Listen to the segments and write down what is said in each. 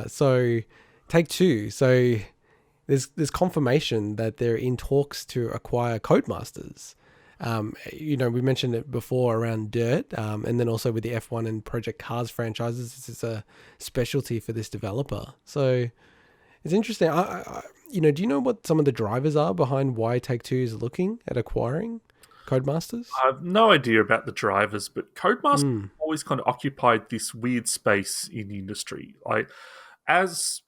So Take-Two. So there's confirmation that they're in talks to acquire Codemasters. We mentioned it before around Dirt, and then also with the F1 and Project Cars franchises. This is a specialty for this developer. So it's interesting. Do you know what some of the drivers are behind why Take-Two is looking at acquiring Codemasters? I have no idea about the drivers, but Codemasters always kind of occupied this weird space in the industry. Like, as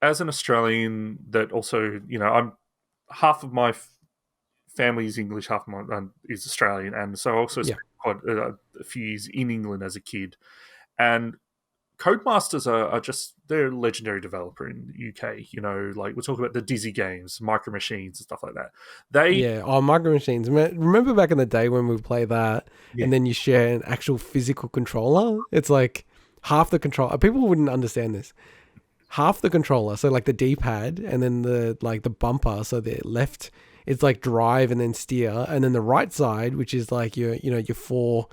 an Australian, that also, I'm half of my family is English, half of my is Australian, and so I also spent quite a few years in England as a kid. And Codemasters are just, they're a legendary developer in the UK. Like we're talking about the Dizzy games, Micro Machines, and stuff like that. Micro Machines. Remember back in the day when we would play that, and then you share an actual physical controller? It's like half the controller. People wouldn't understand this. Half the controller, so like the D-pad, and then the bumper, so the left, it's like drive and then steer, and then the right side, which is like your four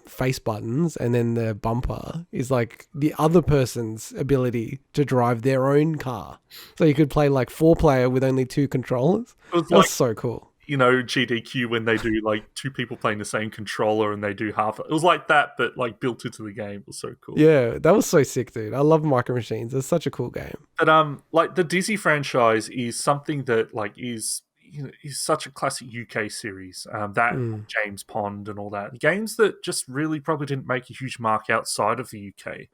face buttons, and then the bumper is like the other person's ability to drive their own car. So you could play like 4-player with only 2 controllers. That's so cool. GDQ, when they do like 2 people playing the same controller and they do half. It was like that, but like built into the game. It was so cool. Yeah, that was so sick, dude. I love Micro Machines. It's such a cool game. But like the Dizzy franchise is something that like is such a classic UK series. James Pond and all that games that just really probably didn't make a huge mark outside of the UK.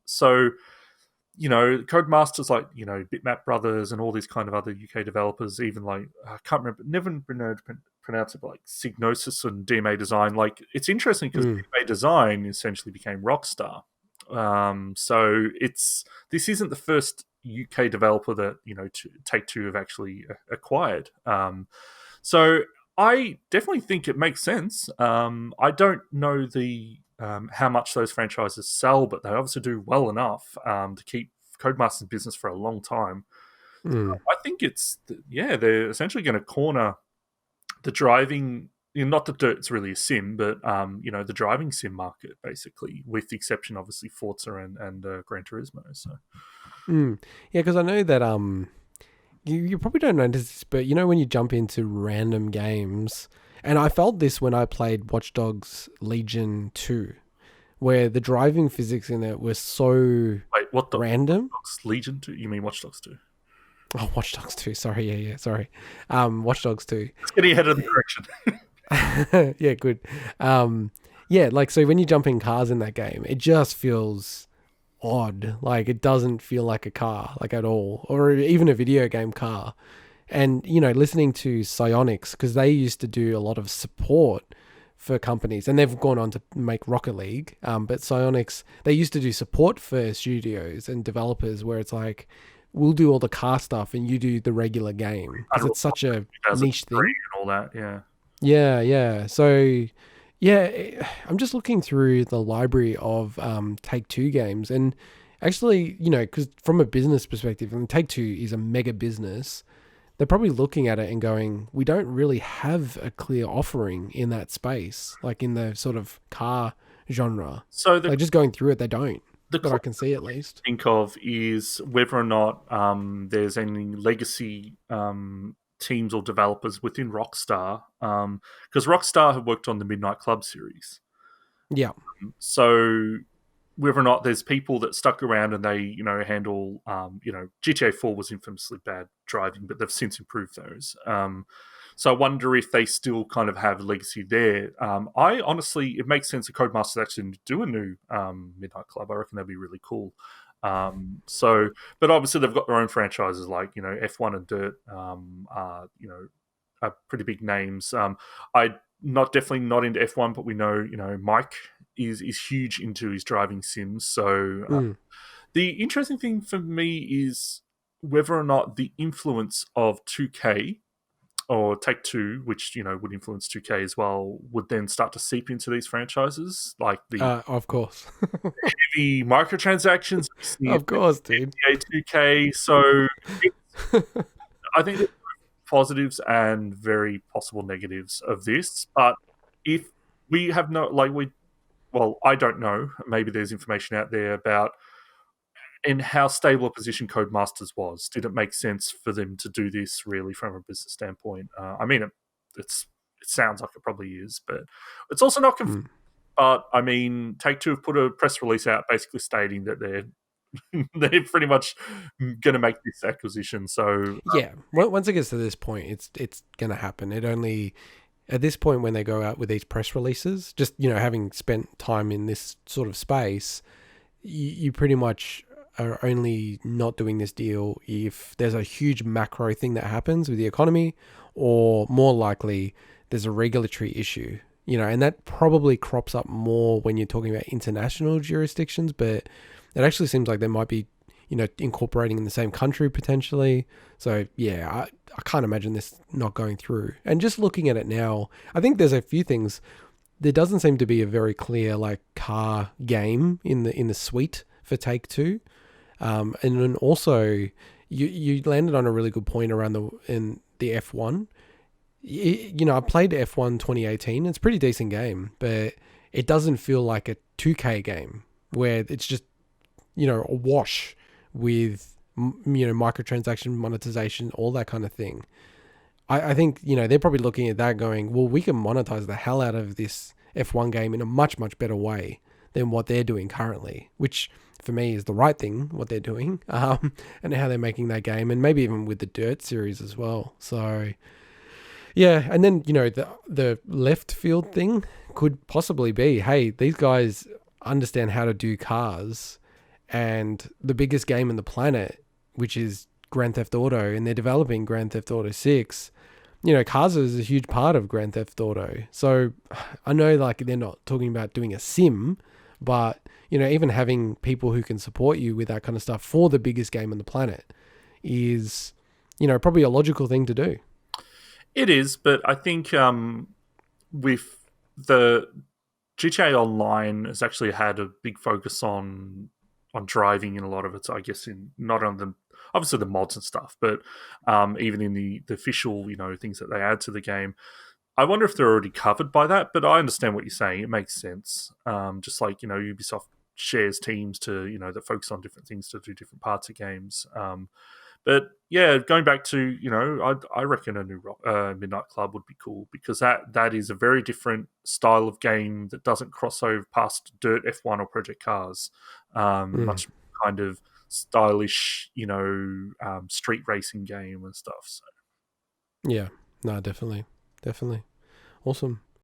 So Codemasters, like Bitmap Brothers and all these kind of other UK developers, even like I can't remember, never been able to pronounce it, but like Signosis and DMA Design. Like it's interesting because DMA Design essentially became Rockstar. So this isn't the first UK developer that Take-Two have actually acquired. So I definitely think it makes sense. I don't know the how much those franchises sell, but they obviously do well enough to keep Codemasters in business for a long time. So I think they're essentially going to corner the driving. Not that Dirt's really a sim, but the driving sim market, basically, with the exception, obviously, Forza and Gran Turismo. So, because I know that you probably don't notice this, but when you jump into random games, and I felt this when I played Watch Dogs Legion 2, where the driving physics in it were so random. Watch Dogs Legion 2? You mean Watch Dogs 2? Oh, Watch Dogs 2. Sorry, yeah, sorry. Watch Dogs 2. It's getting ahead of the correction. Yeah, good. So when you jump in cars in that game, it just feels odd. Like it doesn't feel like a car, like at all, or even a video game car. And listening to Psyonix, because they used to do a lot of support for companies, and they've gone on to make Rocket League. But Psyonix, they used to do support for studios and developers, where it's like, we'll do all the car stuff and you do the regular game, because it's such a niche thing. And all that, yeah. Yeah. So, I'm just looking through the library of Take-Two games, and actually, because from a business perspective, and Take-Two is a mega business, they're probably looking at it and going, we don't really have a clear offering in that space, like in the sort of car genre. So they're just going through it, they don't. That I can see at least. Think of is whether or not there's any legacy teams or developers within Rockstar, because Rockstar have worked on the Midnight Club series. Yeah. So whether or not there's people that stuck around and they handle GTA 4 was infamously bad driving, but they've since improved those. So I wonder if they still kind of have legacy there. I honestly, it makes sense that Codemasters actually do a new Midnight Club. I reckon that'd be really cool. But obviously they've got their own franchises like F1 and Dirt, are pretty big names. Definitely not into F1, but we know Mike is huge into his driving sims. So the interesting thing for me is whether or not the influence of 2K or Take-Two, which would influence 2K as well, would then start to seep into these franchises, like the of course heavy microtransactions. Of course, dude. 2K. So I think there's positives and very possible negatives of this. But if we have I don't know. Maybe there's information out there about in how stable a position Codemasters was. Did it make sense for them to do this really from a business standpoint? I mean, it sounds like it probably is, but it's also not. But I mean, Take-Two have put a press release out basically stating that they're pretty much going to make this acquisition. So yeah, once it gets to this point, it's going to happen. It only at this point when they go out with these press releases, just having spent time in this sort of space, you pretty much are only not doing this deal if there's a huge macro thing that happens with the economy, or more likely there's a regulatory issue. And that probably crops up more when you're talking about international jurisdictions, but it actually seems like they might be, incorporating in the same country potentially. So yeah, I can't imagine this not going through. And just looking at it now, I think there's a few things. There doesn't seem to be a very clear car game in the suite for Take-Two. And then also you landed on a really good point around the F1. I played F1 2018. It's a pretty decent game, but it doesn't feel like a 2K game where it's just, a wash with, microtransaction monetization, all that kind of thing. I think, they're probably looking at that going, well, we can monetize the hell out of this F1 game in a much, much better way than what they're doing currently, which for me is the right thing, what they're doing, and how they're making that game, and maybe even with the Dirt series as well. So yeah, and then, the left field thing could possibly be, hey, these guys understand how to do cars, and the biggest game on the planet, which is Grand Theft Auto, and they're developing Grand Theft Auto 6. Cars is a huge part of Grand Theft Auto. So I know they're not talking about doing a sim, but, even having people who can support you with that kind of stuff for the biggest game on the planet is, probably a logical thing to do. It is, but I think with the GTA Online has actually had a big focus on driving in a lot of it. So I guess in not on the obviously the mods and stuff, but even in the official things that they add to the game. I wonder if they're already covered by that, but I understand what you're saying. It makes sense. Just like Ubisoft shares teams to that focus on different things to do different parts of games. But yeah, going back to I reckon a new Midnight Club would be cool, because that is a very different style of game that doesn't cross over past Dirt, F1, or Project Cars. Much kind of stylish, street racing game and stuff. So yeah, no, definitely, awesome.